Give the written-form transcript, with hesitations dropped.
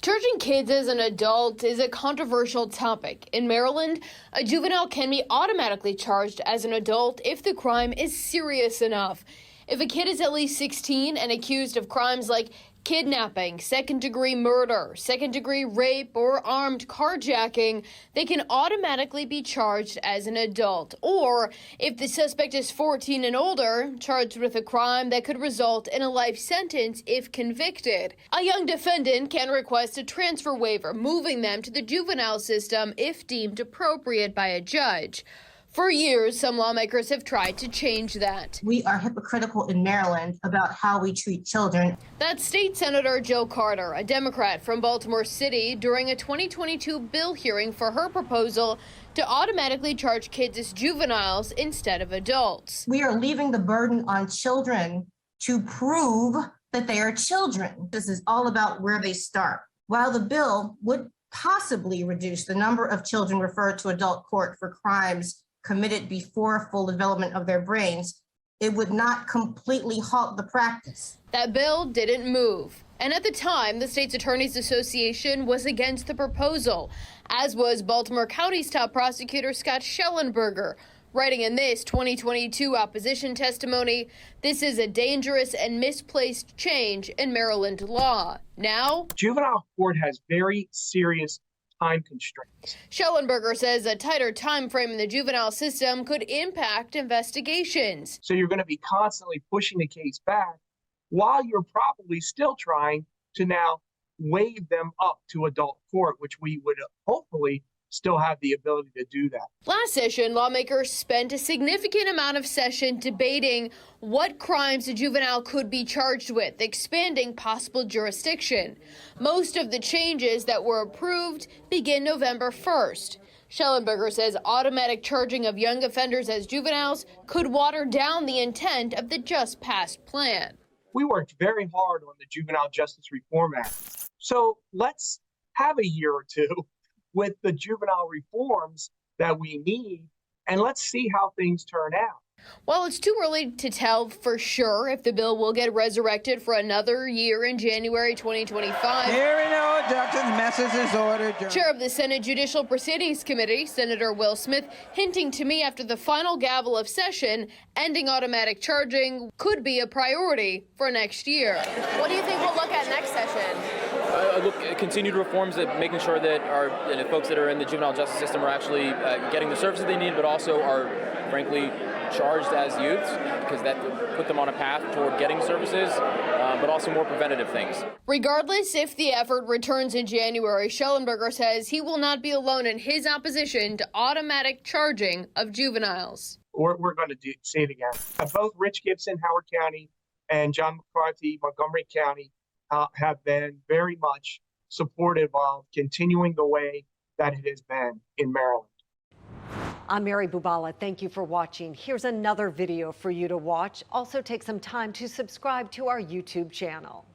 Charging kids as an adult is a controversial topic. In Maryland, a juvenile can be automatically charged as an adult if the crime is serious enough. If a kid is at least 16 and accused of crimes like kidnapping, second-degree murder, second-degree rape, or armed carjacking, they can automatically be charged as an adult. Or, if the suspect is 14 and older, charged with a crime that could result in a life sentence if convicted. A young defendant can request a transfer waiver, moving them to the juvenile system if deemed appropriate by a judge. For years, some lawmakers have tried to change that. We are hypocritical in Maryland about how we treat children. That's State Senator Joe Carter, a Democrat from Baltimore City, during a 2022 bill hearing for her proposal to automatically charge kids as juveniles instead of adults. We are leaving the burden on children to prove that they are children. This is all about where they start. While the bill would possibly reduce the number of children referred to adult court for crimes committed before full development of their brains, it would not completely halt the practice. That bill didn't move. And at the time, the state's Attorneys Association was against the proposal, as was Baltimore County's top prosecutor Scott Schellenberger. Writing in this 2022 opposition testimony, this is a dangerous and misplaced change in Maryland law. Now, juvenile court has very serious time constraints. Schellenberger says a tighter time frame in the juvenile system could impact investigations. So you're going to be constantly pushing the case back while you're probably still trying to now wave them up to adult court, which we would hopefully still have the ability to do that. Last session, lawmakers spent a significant amount of session debating what crimes a juvenile could be charged with, expanding possible jurisdiction. Most of the changes that were approved begin November 1st. Schellenberger says automatic charging of young offenders as juveniles could water down the intent of the just passed plan. We worked very hard on the Juvenile Justice Reform Act. So let's have a year or two with the juvenile reforms that we need, and let's see how things turn out. While it's too early to tell for sure if the bill will get resurrected for another year in January 2025. Hearing no objections, message is ordered. Chair of the Senate Judicial Proceedings Committee, Senator Will Smith, hinting to me after the final gavel of session, ending automatic charging could be a priority for next year. What do you think we'll look at next session? Look, continued reforms, that making sure that our folks that are in the juvenile justice system are actually getting the services they need, but also are, frankly, charged as youths, because that would put them on a path toward getting services, but also more preventative things. Say if the effort returns in January, Schellenberger says he will not be alone in his opposition to automatic charging of juveniles. We're going to say it again. Both Rich Gibson, Howard County, and John McCarthy, Montgomery County, have been very much supportive of continuing the way that it has been in Maryland. I'm Mary Bubala. Thank you for watching. Here's another video for you to watch. Also take some time to subscribe to our YouTube channel.